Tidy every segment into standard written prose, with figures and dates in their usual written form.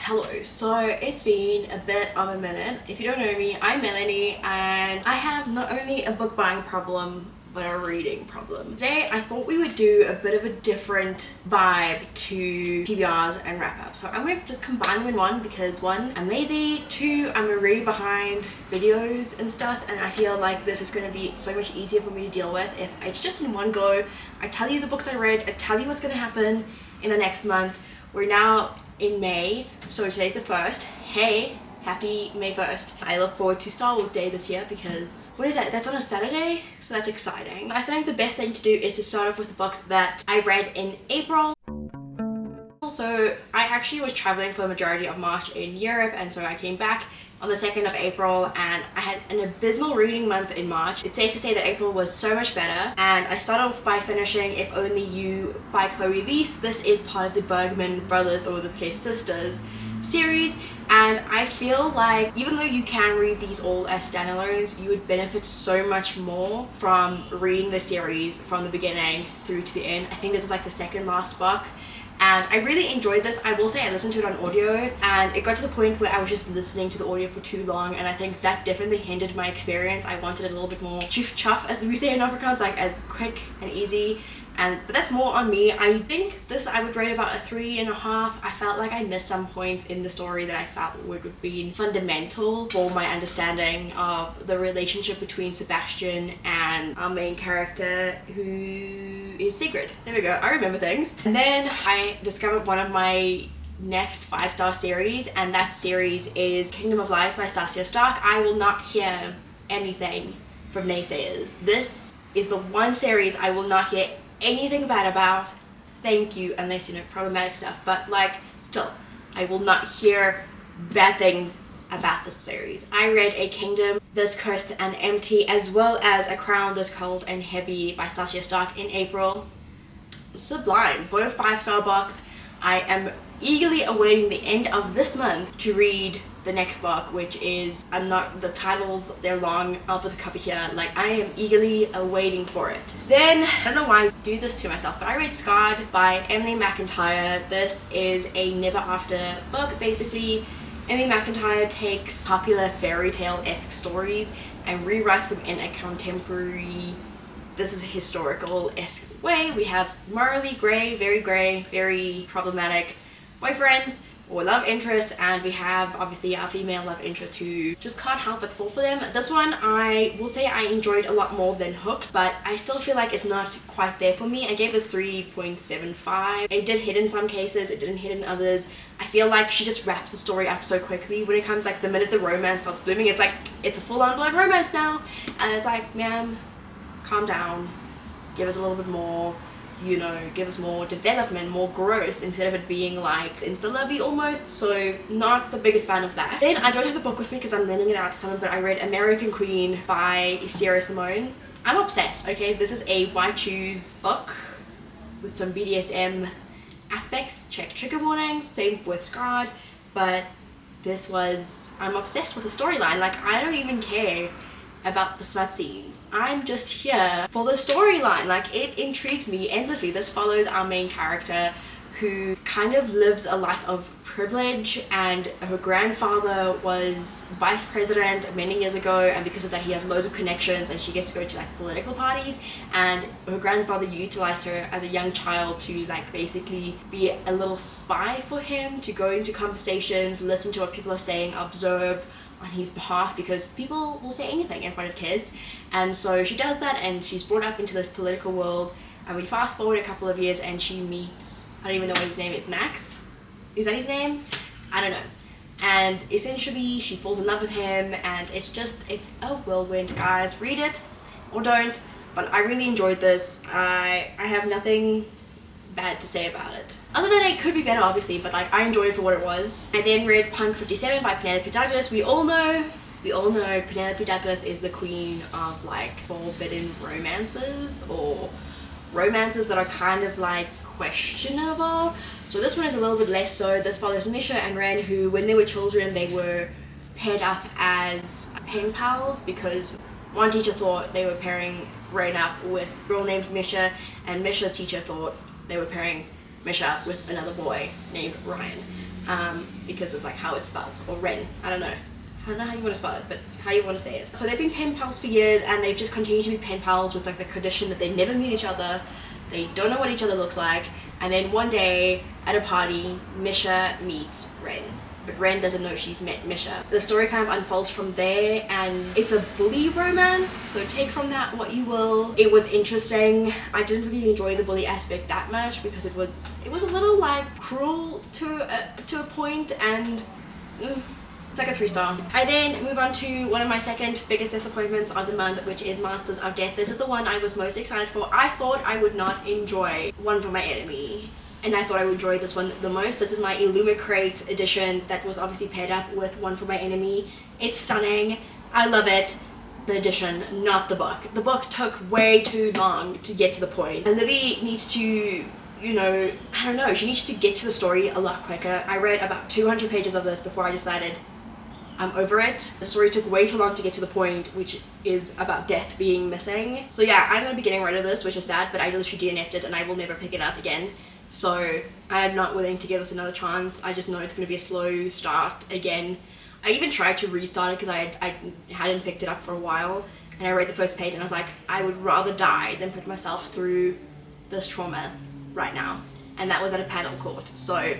Hello, so it's been a bit of a minute. If you don't know me, I'm Melleny and I have not only a book buying problem but a reading problem. Today I thought we would do a bit of a different vibe to TBRs and wrap-ups. So I'm gonna just combine them in one because one, I'm lazy, two, I'm already behind videos and stuff, and I feel like this is gonna be so much easier for me to deal with if it's just in one go. I tell you the books I read, I tell you what's gonna happen in the next month. We're now in May, so today's the 1st. Hey, happy May 1st. I look forward to Star Wars Day this year because, what is that? That's on a Saturday? So that's exciting. I think the best thing to do is to start off with the books that I read in April. So I actually was traveling for the majority of March in Europe, and so I came back on the 2nd of April and I had an abysmal reading month in March. It's safe to say that April was so much better, and I started off by finishing If Only You by Chloe Leese. This is part of the Bergman brothers, or in this case sisters, series, and I feel like even though you can read these all as standalones, you would benefit so much more from reading the series from the beginning through to the end. I think this is like the second last book, and I really enjoyed this. I will say I listened to it on audio and it got to the point where I was just listening to the audio for too long, and I think that definitely hindered my experience. I wanted it a little bit more chuff chuff, as we say in Afrikaans, like as quick and easy. But that's more on me. I think this I would rate about a 3.5. I felt like I missed some points in the story that I felt would have been fundamental for my understanding of the relationship between Sebastian and our main character, who is Sigrid. There we go, I remember things. And then I discovered one of my next 5-star series, and that series is Kingdom of Lies by Stasia Stark. I will not hear anything from naysayers. This is the one series I will not hear anything bad about. Thank you, unless you know problematic stuff, but like still I will not hear bad things about this series. I read A Kingdom This Cursed and Empty, as well as A Crown This Cold and Heavy by Stasia Stark in April. Sublime, both 5-star books. I am eagerly awaiting the end of this month to read the next book, which is, the titles, they're long, I'll put the copy here, like I am eagerly awaiting for it. Then, I don't know why I do this to myself, but I read Scarred by Emily McIntyre. This is a Never After book. Basically, Emily McIntyre takes popular fairy tale-esque stories and rewrites them in a contemporary, this is a historical-esque way. We have morally grey, very problematic boyfriends or love interests, and we have obviously our female love interest who just can't help but fall for them. This one I will say I enjoyed a lot more than Hooked, but I still feel like it's not quite there for me. I gave this 3.75. It did hit in some cases, it didn't hit in others. I feel like she just wraps the story up so quickly when it comes, like the minute the romance starts blooming, it's like it's a full-on blood romance now, and it's like, ma'am, calm down, give us a little bit more, you know, give us more development, more growth, instead of it being like insta-lovey almost. So not the biggest fan of that. Then I don't have the book with me because I'm lending it out to someone, but I read American Queen by Sierra Simone. I'm obsessed, okay? This is a why choose book with some BDSM aspects. Check trigger warnings, same with Scarred, but this was, I'm obsessed with the storyline. Like, I don't even care about the smut scenes. I'm just here for the storyline. Like, it intrigues me endlessly. This follows our main character who kind of lives a life of privilege, and her grandfather was vice president many years ago, and because of that he has loads of connections and she gets to go to like political parties, and her grandfather utilized her as a young child to like basically be a little spy for him, to go into conversations, listen to what people are saying, observe on his behalf, because people will say anything in front of kids. And so she does that, and she's brought up into this political world, and we fast forward a couple of years and she meets, I don't even know what his name is, Max? Is that his name? I don't know. And essentially she falls in love with him, and it's a whirlwind, guys. Read it or don't, but I really enjoyed this. I have nothing bad to say about it, other than it could be better obviously, but like I enjoyed it for what it was. I then read Punk 57 by Penelope Douglas. We all know Penelope Douglas is the queen of like forbidden romances, or romances that are kind of like questionable. So this one is a little bit less so. This follows Misha and Ren, who when they were children they were paired up as pen pals because one teacher thought they were pairing Ren up with a girl named Misha, and Misha's teacher thought they were pairing Misha with another boy named Ryan. because of like how it's spelled, or Ren, I don't know. I don't know how you want to spell it, but how you want to say it. So they've been pen pals for years, and they've just continued to be pen pals with like the condition that they never meet each other. They don't know what each other looks like. And then one day at a party, Misha meets Ren. But Ren doesn't know she's met Misha. The story kind of unfolds from there, and it's a bully romance, so take from that what you will. It was interesting. I didn't really enjoy the bully aspect that much because it was a little like cruel to a point, and it's like a 3-star. I then move on to one of my second biggest disappointments of the month, which is Masters of Death. This is the one I was most excited for. I thought I would not enjoy One for My Enemy, and I thought I would enjoy this one the most. This is my Illumicrate edition that was obviously paired up with One for My Enemy. It's stunning. I love it. The edition, not the book. The book took way too long to get to the point. And Libby needs to, you know, I don't know, she needs to get to the story a lot quicker. I read about 200 pages of this before I decided I'm over it. The story took way too long to get to the point, which is about death being missing. So yeah, I'm gonna be getting rid of this, which is sad, but I literally DNF'd it and I will never pick it up again. So I'm not willing to give this another chance. I just know it's going to be a slow start again. I even tried to restart it because I hadn't picked it up for a while, and I read the first page and I was like, I would rather die than put myself through this trauma right now. And that was at a paddle court. So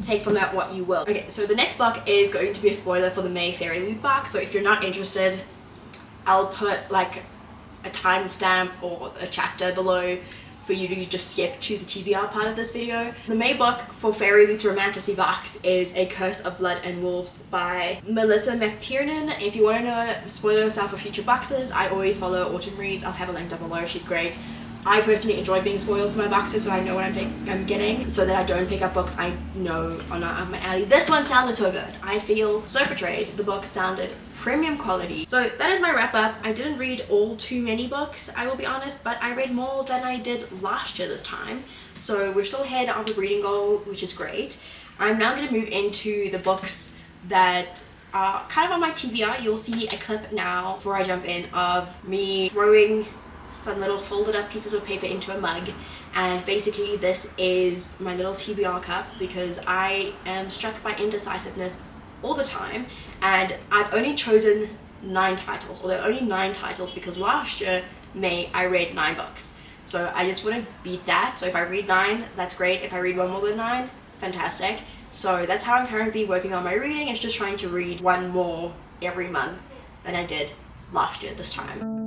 take from that what you will. Okay, so the next book is going to be a spoiler for the May Fairy Loot box. So if you're not interested, I'll put like a timestamp or a chapter below for you to just skip to the TBR part of this video. The May book for Fairy Loot Romantasy box is A Curse of Blood and Wolves by Melissa McTiernan. If you want to know spoiler yourself for future boxes, I always follow Autumn Reads. I'll have a link down below. She's great. I personally enjoy being spoiled for my boxes, so I know what I'm getting, so that I don't pick up books I know are not up my alley. This one sounded so good. I feel so betrayed. The book sounded premium quality. So that is my wrap up. I didn't read all too many books, I will be honest, but I read more than I did last year this time. So we're still ahead of the reading goal, which is great. I'm now going to move into the books that are kind of on my TBR. You'll see a clip now before I jump in of me throwing some little folded up pieces of paper into a mug, and basically this is my little TBR cup because I am struck by indecisiveness all the time, and I've only chosen 9 titles, although only 9 titles because last year May I read 9 books, so I just want to beat that. So if I read 9, that's great. If I read one more than 9, fantastic. So that's how I'm currently working on my reading. It's just trying to read 1 more every month than I did last year this time.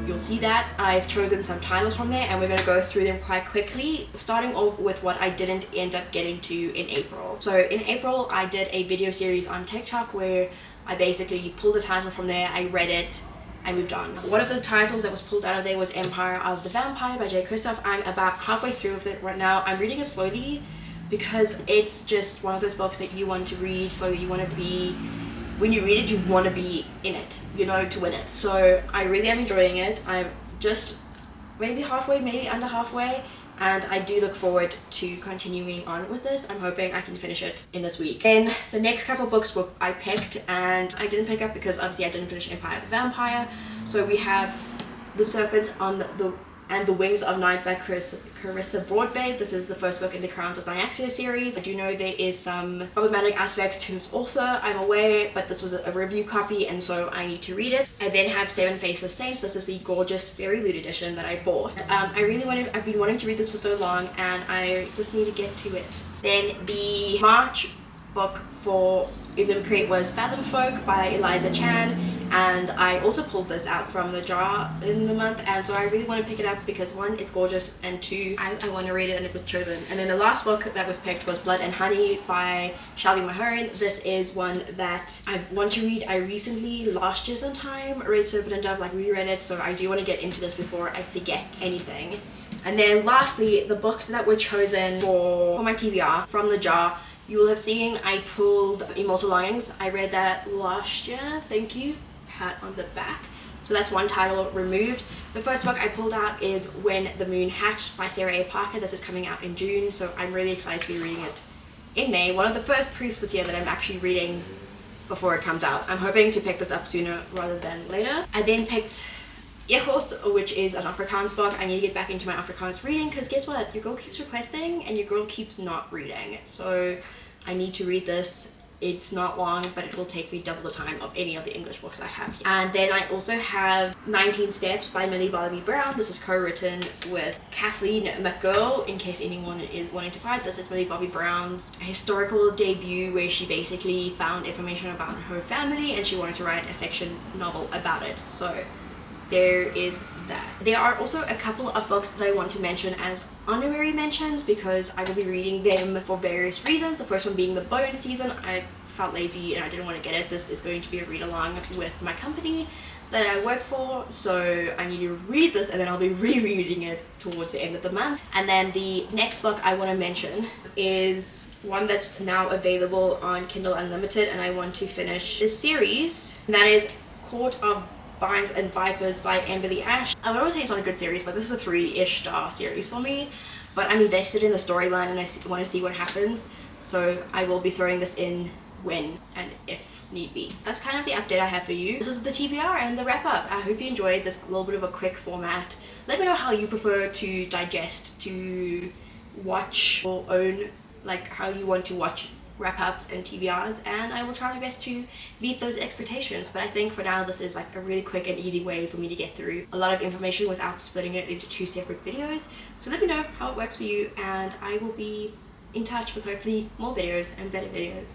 You'll see that I've chosen some titles from there, and we're going to go through them quite quickly, starting off with what I didn't end up getting to in April. So in April I did a video series on TikTok where I basically pulled a title from there, I read it, I moved on. One of the titles that was pulled out of there was Empire of the Vampire by J. Kristoff. I'm about halfway through with it right now. I'm reading it slowly because it's just one of those books that you want to read slowly. You want to be, when you read it, you want to be in it, you know, to win it. So I really am enjoying it. I'm just maybe halfway, maybe under halfway, and I do look forward to continuing on with this. I'm hoping I can finish it in this week. And the next couple books I picked and I didn't pick up because obviously I didn't finish Empire of the Vampire. So we have The Serpents on the and The Wings of Night by Carissa Broadbent. This is the first book in the Crowns of Nyaxia series. I do know there is some problematic aspects to this author, I'm aware, but this was a review copy and so I need to read it. I then have Seven Faceless Saints. This is the gorgeous Fairy Loot edition that I bought. I've been wanting to read this for so long and I just need to get to it. Then the March book for Ilum Crate was Fathom Folk by Eliza Chan, and I also pulled this out from the jar in the month, and so I really want to pick it up because one, it's gorgeous, and two, I want to read it and it was chosen. And then the last book that was picked was Blood and Honey by Shelby Mahurin. This is one that I want to read. I recently, last year sometime, read Serpent and Dove, like reread it, so I do want to get into this before I forget anything. And then lastly, the books that were chosen for my TBR from the jar. You will have seen I pulled Immortal Longings. I read that last year, thank you, pat on the back. So that's one title removed. The first book I pulled out is When the Moon Hatched by Sarah A. Parker. This is coming out in June, so I'm really excited to be reading it in May. One of the first proofs this year that I'm actually reading before it comes out. I'm hoping to pick this up sooner rather than later. I then picked Echos, which is an Afrikaans book. I need to get back into my Afrikaans reading because guess what? Your girl keeps requesting and your girl keeps not reading. So I need to read this. It's not long, but it will take me double the time of any of the English books I have here. And then I also have 19 Steps by Millie Bobby Brown. This is co-written with Kathleen McGill, in case anyone is wanting to find this. It's Millie Bobby Brown's historical debut where she basically found information about her family and she wanted to write a fiction novel about it. So there is that. There are also a couple of books that I want to mention as honorary mentions because I will be reading them for various reasons. The first one being The Bone Season. I felt lazy and I didn't want to get it. This is going to be a read along with my company that I work for, so I need to read this and then I'll be rereading it towards the end of the month. And then the next book I want to mention is one that's now available on Kindle Unlimited, and I want to finish this series, and that is Court of Vines and Vipers by Amberly Ash. I would always say it's not a good series, but this is a 3-ish star series for me. But I'm invested in the storyline and I want to see what happens. So I will be throwing this in when and if need be. That's kind of the update I have for you. This is the TBR and the wrap up. I hope you enjoyed this little bit of a quick format. Let me know how you prefer to digest, to watch or own, like how you want to watch wrap-ups and TBRs, and I will try my best to meet those expectations. But I think for now this is like a really quick and easy way for me to get through a lot of information without splitting it into 2 separate videos. So let me know how it works for you and I will be in touch with hopefully more videos and better videos.